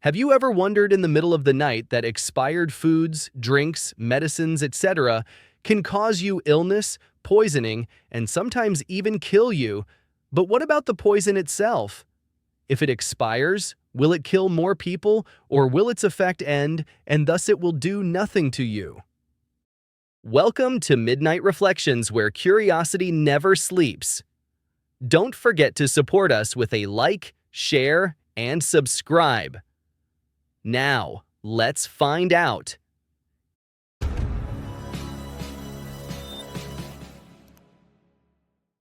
Have you ever wondered in the middle of the night that expired foods, drinks, medicines, etc. can cause you illness, poisoning, and sometimes even kill you? But what about the poison itself? If it expires, will it kill more people, or will its effect end, and thus it will do nothing to you? Welcome to Midnight Reflections, where curiosity never sleeps. Don't forget to support us with a like, share, and subscribe. Now, let's find out.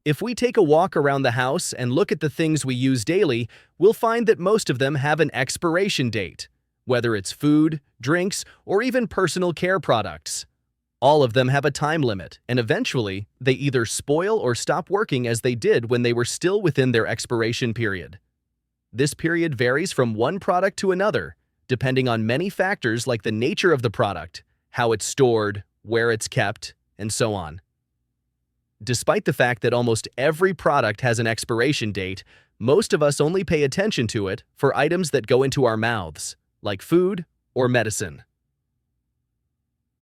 If we take a walk around the house and look at the things we use daily, we'll find that most of them have an expiration date, whether it's food, drinks, or even personal care products. All of them have a time limit, and eventually, they either spoil or stop working as they did when they were still within their expiration period. This period varies from one product to another, depending on many factors like the nature of the product, how it's stored, where it's kept, and so on. Despite the fact that almost every product has an expiration date, most of us only pay attention to it for items that go into our mouths, like food or medicine.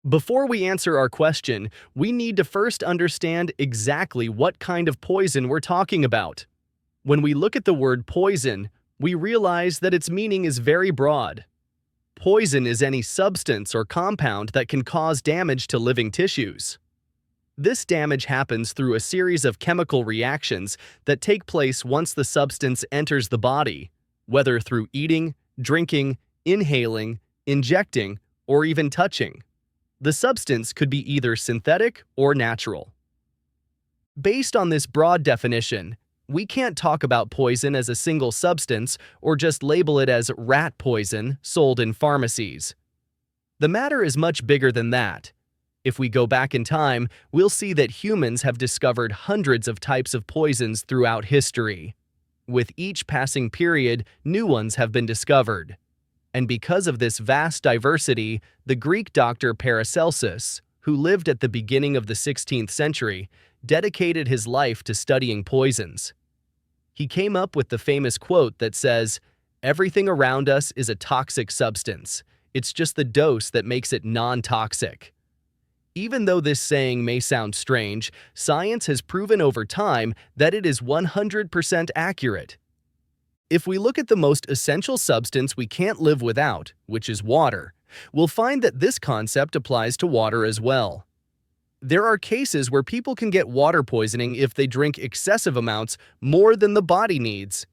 Before we answer our question, we need to first understand exactly what kind of poison we're talking about. When we look at the word poison, we realize that its meaning is very broad. Poison is any substance or compound that can cause damage to living tissues. This damage happens through a series of chemical reactions that take place once the substance enters the body, whether through eating, drinking, inhaling, injecting, or even touching. The substance could be either synthetic or natural. Based on this broad definition, we can't talk about poison as a single substance or just label it as rat poison sold in pharmacies. The matter is much bigger than that. If we go back in time, we'll see that humans have discovered hundreds of types of poisons throughout history. With each passing period, new ones have been discovered. And because of this vast diversity, the Greek doctor Paracelsus, who lived at the beginning of the 16th century, dedicated his life to studying poisons. He came up with the famous quote that says, "Everything around us is a toxic substance. It's just the dose that makes it non-toxic." Even though this saying may sound strange, science has proven over time that it is 100% accurate. If we look at the most essential substance we can't live without, which is water, we'll find that this concept applies to water as well. There are cases where people can get water poisoning if they drink excessive amounts more than the body needs.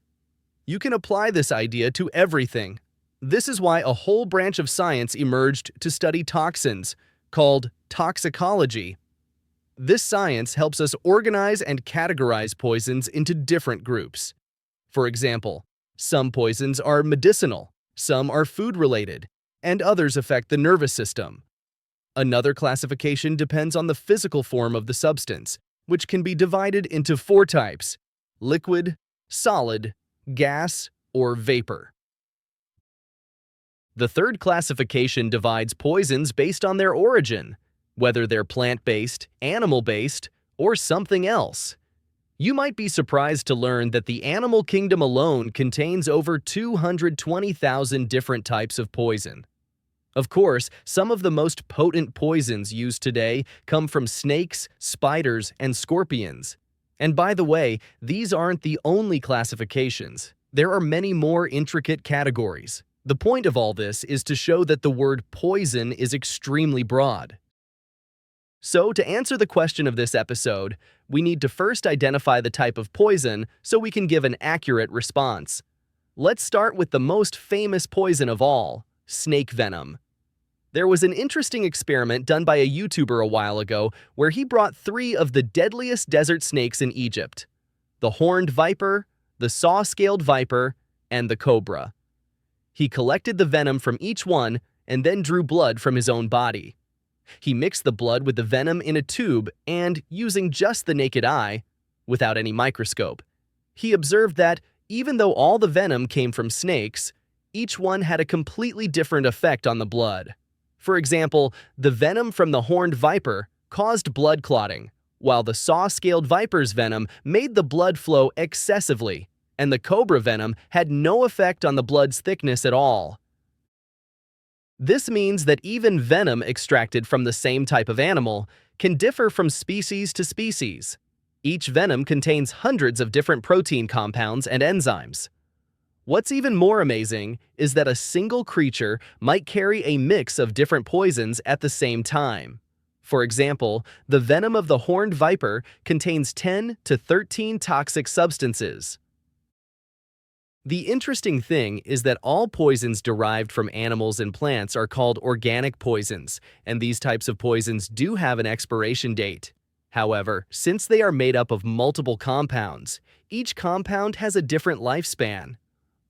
You can apply this idea to everything. This is why a whole branch of science emerged to study toxins, called toxicology. This science helps us organize and categorize poisons into different groups. For example, some poisons are medicinal, some are food-related, and others affect the nervous system. Another classification depends on the physical form of the substance, which can be divided into 4 types: liquid, solid, gas, or vapor. The third classification divides poisons based on their origin, whether they're plant-based, animal-based, or something else. You might be surprised to learn that the animal kingdom alone contains over 220,000 different types of poison. Of course, some of the most potent poisons used today come from snakes, spiders, and scorpions. And by the way, these aren't the only classifications. There are many more intricate categories. The point of all this is to show that the word poison is extremely broad. So, to answer the question of this episode, we need to first identify the type of poison so we can give an accurate response. Let's start with the most famous poison of all, snake venom. There was an interesting experiment done by a YouTuber a while ago where he brought 3 of the deadliest desert snakes in Egypt: the horned viper, the saw-scaled viper, and the cobra. He collected the venom from each one and then drew blood from his own body. He mixed the blood with the venom in a tube and, using just the naked eye, without any microscope, he observed that, even though all the venom came from snakes, each one had a completely different effect on the blood. For example, the venom from the horned viper caused blood clotting, while the saw-scaled viper's venom made the blood flow excessively, and the cobra venom had no effect on the blood's thickness at all. This means that even venom extracted from the same type of animal can differ from species to species. Each venom contains hundreds of different protein compounds and enzymes. What's even more amazing is that a single creature might carry a mix of different poisons at the same time. For example, the venom of the horned viper contains 10 to 13 toxic substances. The interesting thing is that all poisons derived from animals and plants are called organic poisons, and these types of poisons do have an expiration date. However, since they are made up of multiple compounds, each compound has a different lifespan,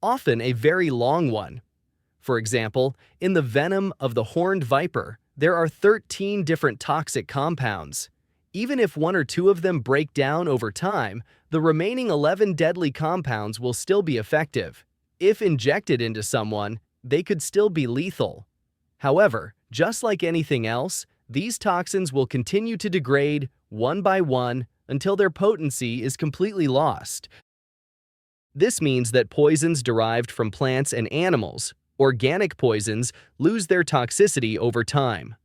often a very long one. For example, in the venom of the horned viper, there are 13 different toxic compounds. Even if one or two of them break down over time, the remaining 11 deadly compounds will still be effective. If injected into someone, they could still be lethal. However, just like anything else, these toxins will continue to degrade one by one until their potency is completely lost. This means that poisons derived from plants and animals, organic poisons, lose their toxicity over time.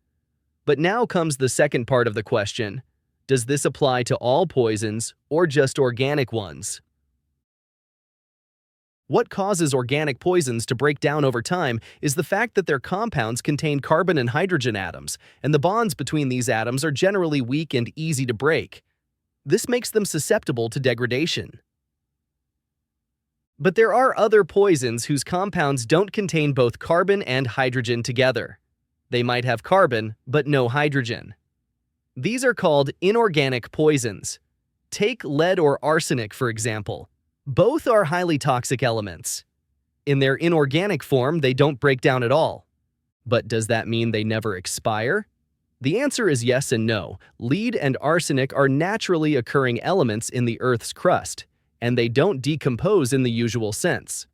But now comes the second part of the question. Does this apply to all poisons or just organic ones? What causes organic poisons to break down over time is the fact that their compounds contain carbon and hydrogen atoms, and the bonds between these atoms are generally weak and easy to break. This makes them susceptible to degradation. But there are other poisons whose compounds don't contain both carbon and hydrogen together. They might have carbon, but no hydrogen. These are called inorganic poisons. Take lead or arsenic, for example. Both are highly toxic elements. In their inorganic form, they don't break down at all. But does that mean they never expire? The answer is yes and no. Lead and arsenic are naturally occurring elements in the Earth's crust, and they don't decompose in the usual sense.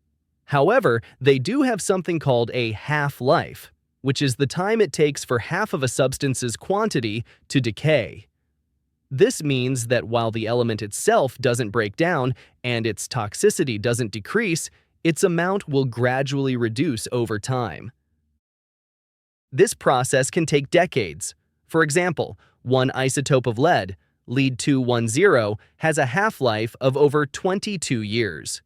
However, they do have something called a half-life, which is the time it takes for half of a substance's quantity to decay. This means that while the element itself doesn't break down and its toxicity doesn't decrease, its amount will gradually reduce over time. This process can take decades. For example, one isotope of lead, lead-210, has a half-life of over 22 years.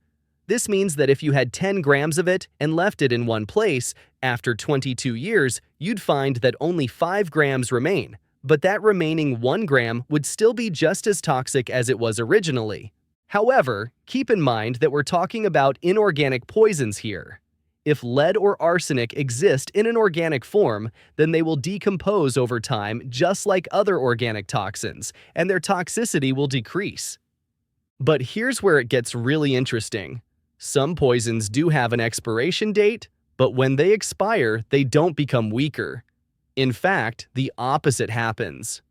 This means that if you had 10 grams of it and left it in one place, after 22 years, you'd find that only 5 grams remain, but that remaining 1 gram would still be just as toxic as it was originally. However, keep in mind that we're talking about inorganic poisons here. If lead or arsenic exist in an organic form, then they will decompose over time just like other organic toxins, and their toxicity will decrease. But here's where it gets really interesting. Some poisons do have an expiration date, but when they expire, they don't become weaker. In fact, the opposite happens.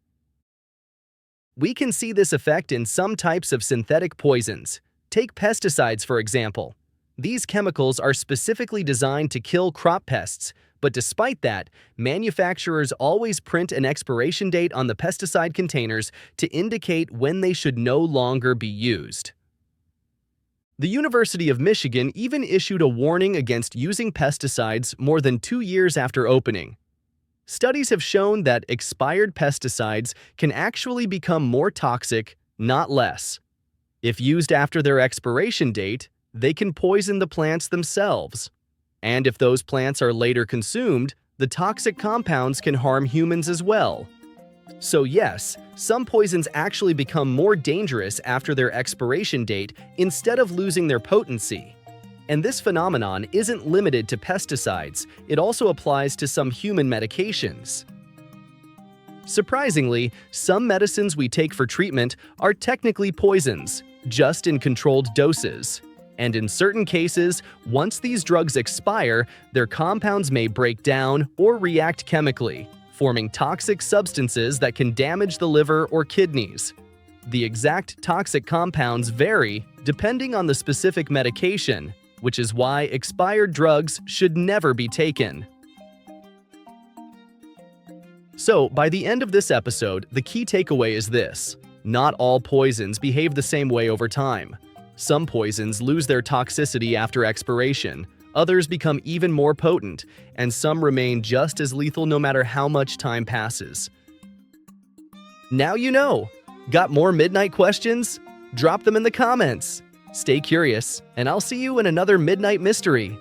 We can see this effect in some types of synthetic poisons. Take pesticides, for example. These chemicals are specifically designed to kill crop pests, but despite that, manufacturers always print an expiration date on the pesticide containers to indicate when they should no longer be used. The University of Michigan even issued a warning against using pesticides more than 2 years after opening. Studies have shown that expired pesticides can actually become more toxic, not less. If used after their expiration date, they can poison the plants themselves. And if those plants are later consumed, the toxic compounds can harm humans as well. So yes, some poisons actually become more dangerous after their expiration date instead of losing their potency. And this phenomenon isn't limited to pesticides, it also applies to some human medications. Surprisingly, some medicines we take for treatment are technically poisons, just in controlled doses. And in certain cases, once these drugs expire, their compounds may break down or react chemically, forming toxic substances that can damage the liver or kidneys. The exact toxic compounds vary depending on the specific medication, which is why expired drugs should never be taken. So, by the end of this episode, the key takeaway is this: not all poisons behave the same way over time. Some poisons lose their toxicity after expiration, Others become even more potent, and some remain just as lethal no matter how much time passes. Now you know! Got more midnight questions? Drop them in the comments. Stay curious, and I'll see you in another Midnight Mystery.